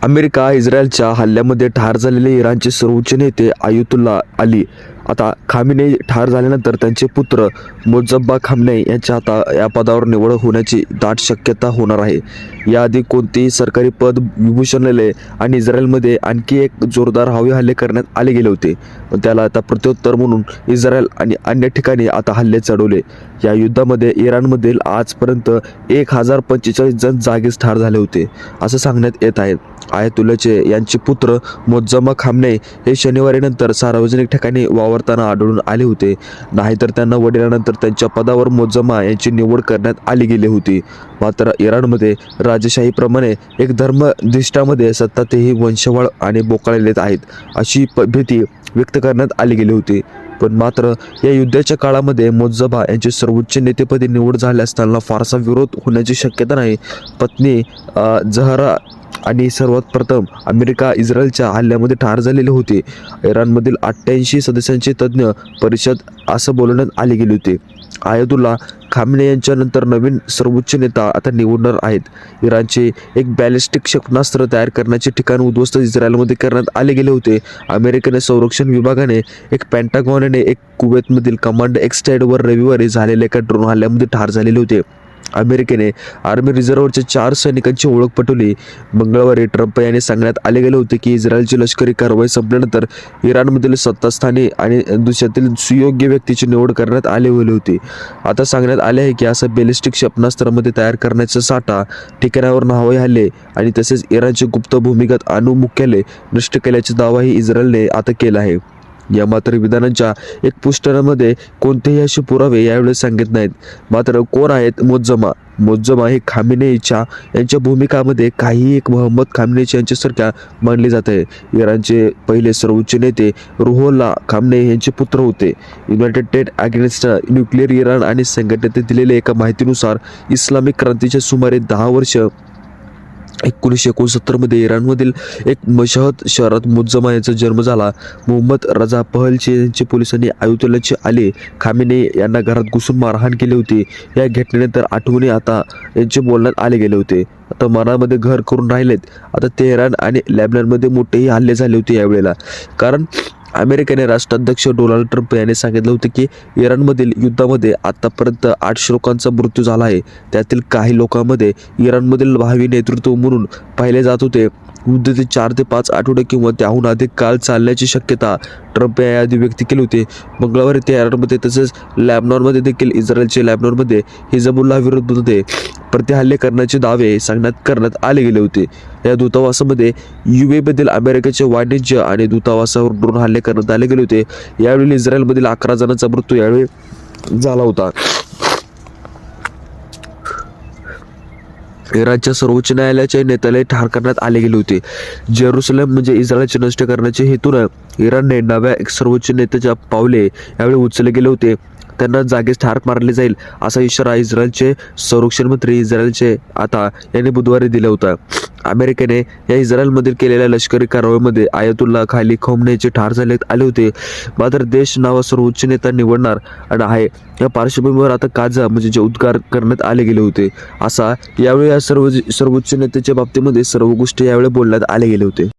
America इस्रायलच्या हल्ल्यामध्ये ठार झालेले इराणचे सर्वोच्च नेते आयतुल्ला अली आता खामेनेई ठार झाल्यानंतर त्यांचे पुत्र मोज्तबा खामेनेई यांच्या आता या पदावर निवड होण्याची दाट शक्यता होणार आहे. याआधी कोणतेही सरकारी पद विभूषणलेले आणि इस्रायलमध्ये आणखी एक जोरदार हवाई हल्ले करण्यात आले गेले होते, पण त्याला आता प्रत्युत्तर म्हणून इस्रायल आणि अन्य ठिकाणी आता हल्ले चढवले. या युद्धामध्ये इराणमधील आजपर्यंत 1045 जण जागीच ठार झाले होते असं सांगण्यात येत आहे. आयतुल्लाचे यांचे पुत्र मोज्तबा खामेनेई हे शनिवारी नंतर सार्वजनिक ठिकाणी वावरताना आढळून आले होते, नाहीतर त्यांना वडिलांनंतर त्यांच्या पदावर मोज्तबा यांची निवड करण्यात आली गेली होती. मात्र इराणमध्ये राजेशाहीप्रमाणे एक धर्मनिष्ठामध्ये सत्तातेही वंशवाळ आणि बोकाळलेले आहेत अशी भीती व्यक्त करण्यात आली गेली होती. पण मात्र या युद्धाच्या काळामध्ये मोज्तबा यांचे सर्वोच्च नेतेपदी निवड झाली असताना फारसा विरोध होण्याची शक्यता नाही. पत्नी झहरा आणि सर्वात प्रथम अमेरिका इस्रायलच्या हल्ल्यामध्ये ठार झालेले होते. इराणमधील 88 सदस्यांची तज्ज्ञ परिषद असं बोलवण्यात आली गेली होती. आयतुल्ला खामेनेई यांच्या नंतर नवीन सर्वोच्च नेता आता निवडणार आहेत. इराणचे एक बॅलिस्टिक क्षेपणास्त्र तयार करण्याचे ठिकाण उद्ध्वस्त इस्रायलमध्ये करण्यात आले गेले होते. अमेरिकन संरक्षण विभागाने एक पेंटागॉनने एक कुवेतमधील कमांड एक्स्टाईडवर रविवारी झालेल्या एका ड्रोन हल्ल्यामध्ये ठार झालेले होते. अमेरिकेने आर्मी रिझर्व्हच्या 4 सैनिकांची ओळख पटवली. मंगळवारी ट्रम्प यांनी सांगण्यात आले गेले होते की इस्रायलची लष्करी कारवाई संपल्यानंतर इराणमधील सत्तास्थानी आणि देशातील सुयोग्य व्यक्तीची निवड करण्यात आली होती. आता सांगण्यात आले आहे की असं बॅलिस्टिक क्षेपणास्त्रामध्ये तयार करण्याचा साठा, ठिकाणावर हवाई हल्ले आणि तसेच इराणचे गुप्त भूमिगत अणु मुख्यालय नष्ट केल्याचा दावाही इस्रायलने आता केला आहे. या मात्र विधानांच्या एक पुष्टामध्ये कोणतेही असे पुरावे यावेळी सांगितले नाहीत. मात्र कोण आहेत मोज्तबा हे खामेनेईच्या यांच्या भूमिकामध्ये काही एक मोहम्मद खामेनेई यांच्यासारख्या मानले जात आहे. इराणचे पहिले सर्वोच्च नेते रुहोल्ला खामेनेई यांचे पुत्र होते. युनायटेड अगेन्स्ट न्यूक्लिअर इराण आणि संघटनेने दिलेल्या एका माहितीनुसार इस्लामिक क्रांतीच्या सुमारे 10 वर्ष 1969 इराणमधील एक मशहद शहरात मोज्तबा यांचा जन्म झाला. मोहम्मद रजा पहलवी यांचे पोलिसांनी आयतुल्लाचे अली खामेनेई यांना घरात घुसून मारहाण केली होती. या घटनेनंतर आठवणी आता यांचे बोलण्यात आले गेले होते. आता मनामध्ये घर करून राहिलेत. आता तेहरान आणि लेबननमध्ये मोठेही हल्ले झाले होते यावेळेला, कारण अमेरिकेने राष्ट्राध्यक्ष डोनाल्ड ट्रम्प यांनी सांगितलं होतं की इराणमधील युद्धामध्ये आतापर्यंत 800 लोकांचा मृत्यू झाला आहे. त्यातील काही लोकांमध्ये इराणमधील भावी नेतृत्व म्हणून पाहिले जात होते. युद्ध 4 ते 5 आठवडे किंवा त्याहून अधिक काळ चालण्याची शक्यता ट्रम्प याआधी व्यक्त केली होती. मंगळवारी तेहरानमध्ये तसेच लेबनॉनमध्ये देखील इस्रायलचे लेबनॉनमध्ये हिजबुल्ला विरुद्ध प्रतिहल्ले करण्याचे दावे करण्यात आले गेले होते. या दूतावासामध्ये UAE अमेरिकेचे वाणिज्य आणि दूतावासावर ड्रोन हल्ले करण्यात आले गेले होते. यावेळी इस्रायलमधील 11 जणांचा मृत्यू यावेळी झाला होता. इराणच्या सर्वोच्च न्यायालयाच्या नेत्यालाही ठार करण्यात आले गेले होते. जेरुसलेम म्हणजे इस्रायलचे नष्ट करण्याच्या हेतूने इराणने नव्या एक सर्वोच्च नेत्याच्या पावले यावेळी उचलले गेले होते. त्यांना जागीच ठार मारले जाईल असा इशारा इस्रायलचे संरक्षण मंत्री इस्रायलचे आता यांनी बुधवारी दिला होता. अमेरिकेने या इस्रायलमधील केलेल्या लष्करी कारवाईमध्ये आयतुल्ला अली खामेनेई ठार आले होते. मात्र देश नावा सर्वोच्च नेता निवडणार आहे. या पार्श्वभूमीवर आता काजा म्हणजे जे उद्गार करण्यात आले गेले होते असा यावेळी या सर्वोच्च नेत्याच्या बाबतीमध्ये सर्व गोष्टी यावेळी बोलण्यात आले गेले होते.